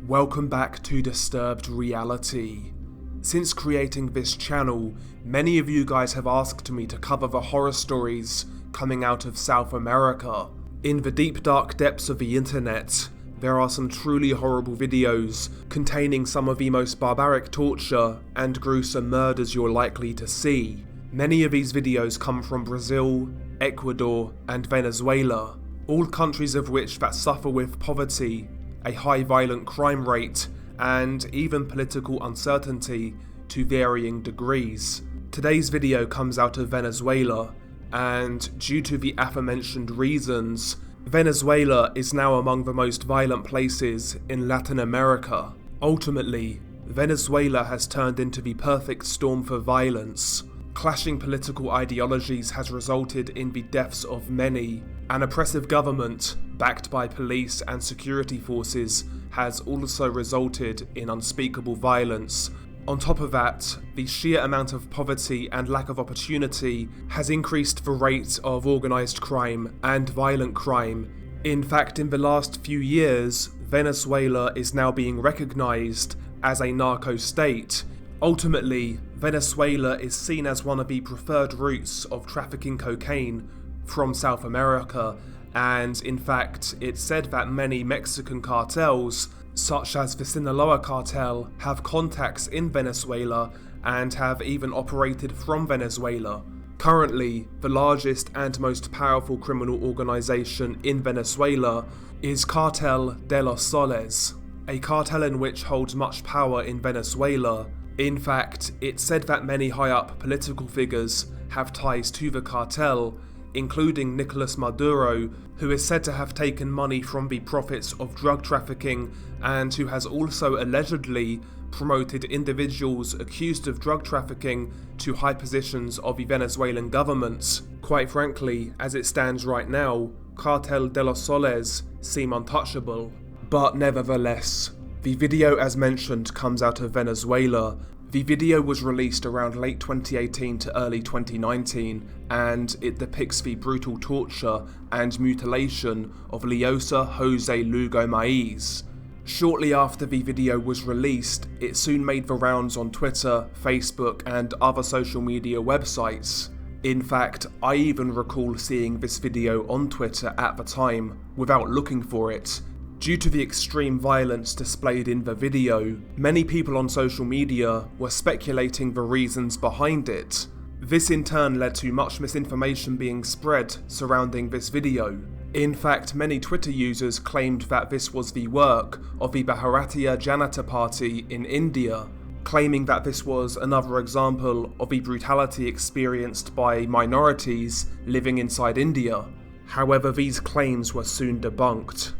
Welcome back to Disturbed Reality. Since creating this channel, many of you guys have asked me to cover the horror stories coming out of South America. In the deep dark depths of the internet, there are some truly horrible videos containing some of the most barbaric torture and gruesome murders you're likely to see. Many of these videos come from Brazil, Ecuador, and Venezuela, all countries of which that suffer with poverty, a high violent crime rate, and even political uncertainty to varying degrees. Today's video comes out of Venezuela, and due to the aforementioned reasons, Venezuela is now among the most violent places in Latin America. Ultimately, Venezuela has turned into the perfect storm for violence. Clashing political ideologies has resulted in the deaths of many. An oppressive government, backed by police and security forces, has also resulted in unspeakable violence. On top of that, the sheer amount of poverty and lack of opportunity has increased the rate of organised crime and violent crime. In fact, in the last few years, Venezuela is now being recognised as a narco state. Ultimately, Venezuela is seen as one of the preferred routes of trafficking cocaine from South America, and in fact, it's said that many Mexican cartels, such as the Sinaloa cartel, have contacts in Venezuela and have even operated from Venezuela. Currently, the largest and most powerful criminal organization in Venezuela is Cartel de los Soles, a cartel in which holds much power in Venezuela. In fact, it's said that many high-up political figures have ties to the cartel, including Nicolas Maduro, who is said to have taken money from the profits of drug trafficking and who has also allegedly promoted individuals accused of drug trafficking to high positions of the Venezuelan government. Quite frankly, as it stands right now, Cartel de los Soles seem untouchable. But nevertheless, the video as mentioned comes out of Venezuela. The video was released around late 2018 to early 2019, and it depicts the brutal torture and mutilation of Leocer Jose Lugo Maiz. Shortly after the video was released, it soon made the rounds on Twitter, Facebook, and other social media websites. In fact, I even recall seeing this video on Twitter at the time, without looking for it. Due to the extreme violence displayed in the video, many people on social media were speculating the reasons behind it. This in turn led to much misinformation being spread surrounding this video. In fact, many Twitter users claimed that this was the work of the Bharatiya Janata Party in India, claiming that this was another example of the brutality experienced by minorities living inside India. However, these claims were soon debunked.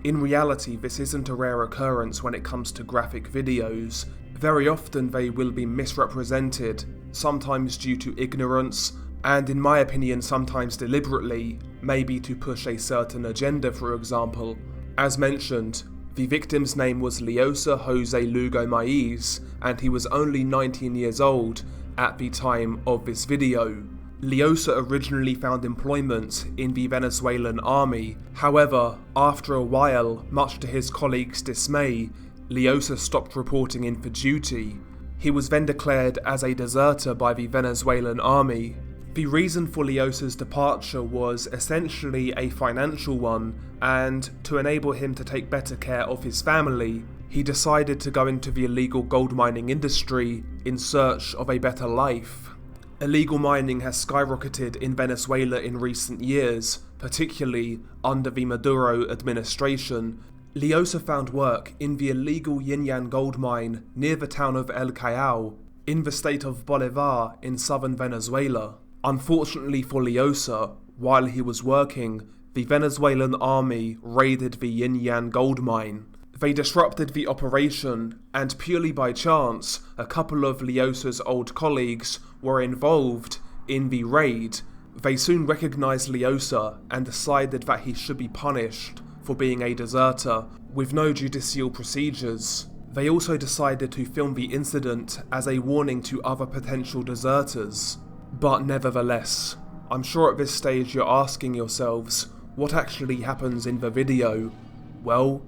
In reality, this isn't a rare occurrence when it comes to graphic videos. Very often they will be misrepresented, sometimes due to ignorance, and in my opinion sometimes deliberately, maybe to push a certain agenda, for example. As mentioned, the victim's name was Leocer Jose Lugo Maiz, and he was only 19 years old at the time of this video. Leocer originally found employment in the Venezuelan Army. However, after a while, much to his colleagues' dismay, Leocer stopped reporting in for duty. He was then declared as a deserter by the Venezuelan Army. The reason for Leocer's departure was essentially a financial one, and to enable him to take better care of his family, he decided to go into the illegal gold mining industry in search of a better life. Illegal mining has skyrocketed in Venezuela in recent years, particularly under the Maduro administration. Leocer found work in the illegal Yin Yan gold mine near the town of El Callao, in the state of Bolivar in southern Venezuela. Unfortunately for Leocer, while he was working, the Venezuelan army raided the Yin Yan gold mine. They disrupted the operation, and purely by chance, a couple of Leocer's old colleagues were involved in the raid. They soon recognised Leocer and decided that he should be punished for being a deserter, with no judicial procedures. They also decided to film the incident as a warning to other potential deserters. But nevertheless, I'm sure at this stage you're asking yourselves, what actually happens in the video? Well,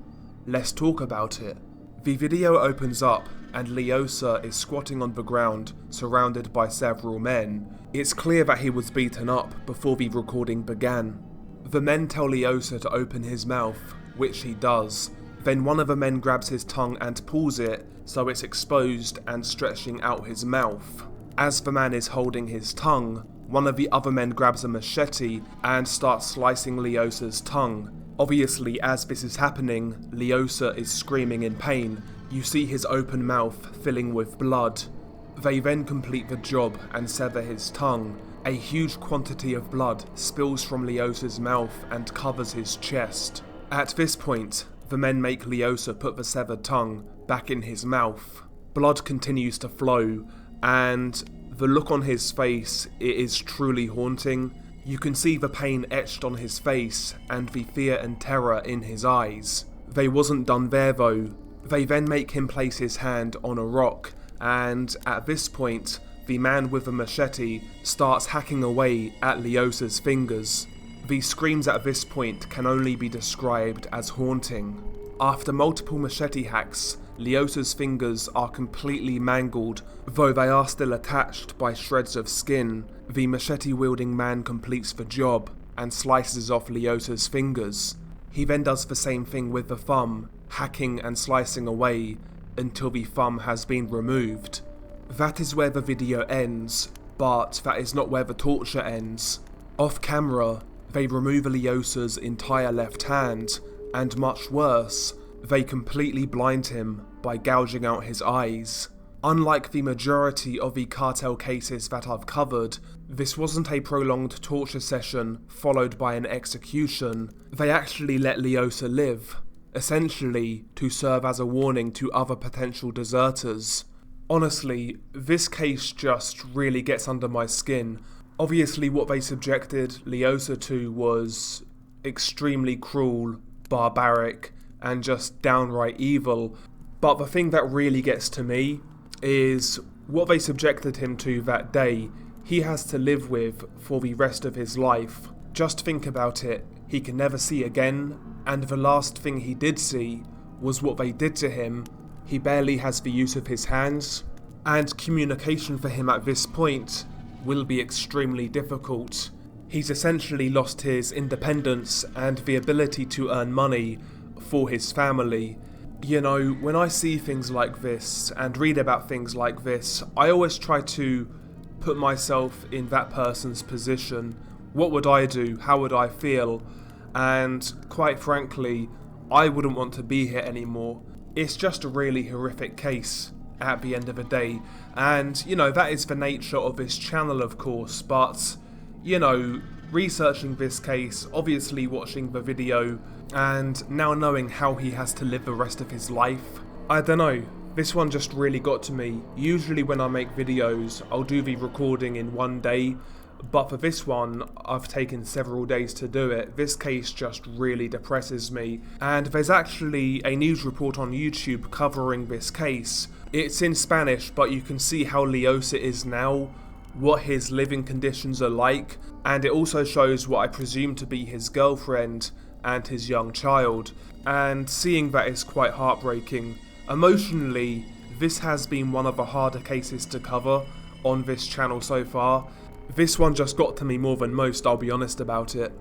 let's talk about it. The video opens up and Leocer is squatting on the ground, surrounded by several men. It's clear that he was beaten up before the recording began. The men tell Leocer to open his mouth, which he does. Then one of the men grabs his tongue and pulls it so it's exposed and stretching out his mouth. As the man is holding his tongue, one of the other men grabs a machete and starts slicing Leocer's tongue. Obviously, as this is happening, Leocer is screaming in pain. You see his open mouth filling with blood. They then complete the job and sever his tongue. A huge quantity of blood spills from Leocer's mouth and covers his chest. At this point, the men make Leocer put the severed tongue back in his mouth. Blood continues to flow, and the look on his face, it is truly haunting. You can see the pain etched on his face and the fear and terror in his eyes. They wasn't done there though. They then make him place his hand on a rock, and at this point, the man with the machete starts hacking away at Leocer's fingers. The screams at this point can only be described as haunting. After multiple machete hacks, Leocer's fingers are completely mangled, though they are still attached by shreds of skin. The machete-wielding man completes the job and slices off Leocer's fingers. He then does the same thing with the thumb, hacking and slicing away until the thumb has been removed. That is where the video ends, but that is not where the torture ends. Off camera, they remove Leocer's entire left hand, and much worse, they completely blind him by gouging out his eyes. Unlike the majority of the cartel cases that I've covered, this wasn't a prolonged torture session followed by an execution. They actually let Leocer live, essentially to serve as a warning to other potential deserters. Honestly, this case just really gets under my skin. Obviously what they subjected Leocer to was extremely cruel, barbaric, and just downright evil. But the thing that really gets to me is what they subjected him to that day, he has to live with for the rest of his life. Just think about it, he can never see again, and the last thing he did see was what they did to him. He barely has the use of his hands, and communication for him at this point will be extremely difficult. He's essentially lost his independence and the ability to earn money for his family. You know, when I see things like this and read about things like this, I always try to put myself in that person's position. What would I do? How would I feel? And quite frankly, I wouldn't want to be here anymore. It's just a really horrific case at the end of the day. And, you know, that is the nature of this channel, of course, but, you know, researching this case, obviously watching the video, and now knowing how he has to live the rest of his life, I don't know, this one just really got to me. Usually when I make videos, I'll do the recording in one day, but for this one, I've taken several days to do it. This case just really depresses me, and there's actually a news report on YouTube covering this case. It's in Spanish, but you can see how Leocer is now, what his living conditions are like, and it also shows what I presume to be his girlfriend and his young child, and seeing that is quite heartbreaking. Emotionally, this has been one of the harder cases to cover on this channel so far. This one just got to me more than most, I'll be honest about it.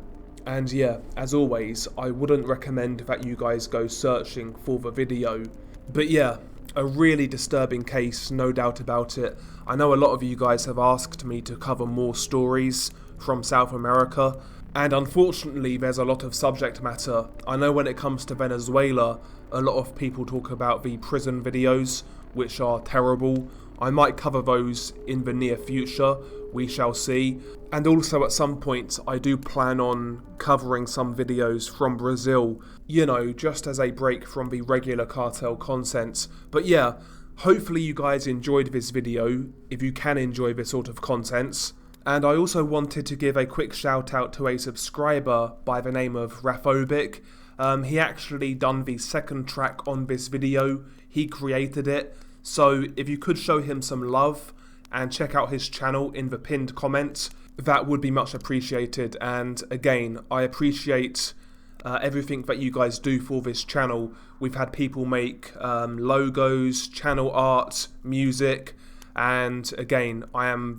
And yeah, as always, I wouldn't recommend that you guys go searching for the video. But yeah, a really disturbing case, no doubt about it. I know a lot of you guys have asked me to cover more stories from South America, and unfortunately there's a lot of subject matter. I know when it comes to Venezuela, a lot of people talk about the prison videos, which are terrible. I might cover those in the near future, we shall see. And also at some point I do plan on covering some videos from Brazil, you know, just as a break from the regular cartel content. But yeah, hopefully you guys enjoyed this video, if you can enjoy this sort of content. And I also wanted to give a quick shout out to a subscriber by the name of Raphobic. He actually done the second track on this video, he created it. So if you could show him some love and check out his channel in the pinned comment, that would be much appreciated. And again, I appreciate everything that you guys do for this channel. We've had people make logos, channel art, music, and again, I'm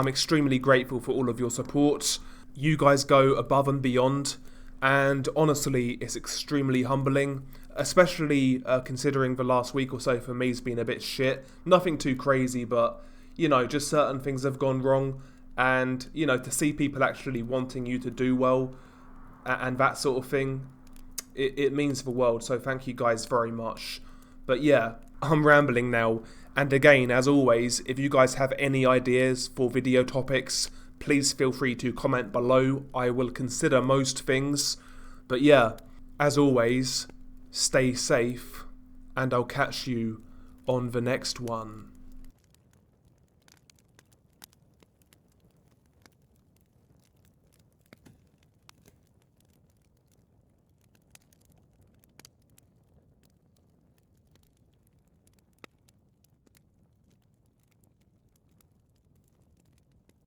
extremely grateful for all of your support. You guys go above and beyond, and honestly, it's extremely humbling, especially considering the last week or so for me has been a bit shit. Nothing too crazy, but, you know, just certain things have gone wrong, and, you know, to see people actually wanting you to do well and that sort of thing, it means the world, so thank you guys very much. But yeah, I'm rambling now, and again, as always, if you guys have any ideas for video topics, please feel free to comment below. I will consider most things. But yeah, as always, stay safe, and I'll catch you on the next one.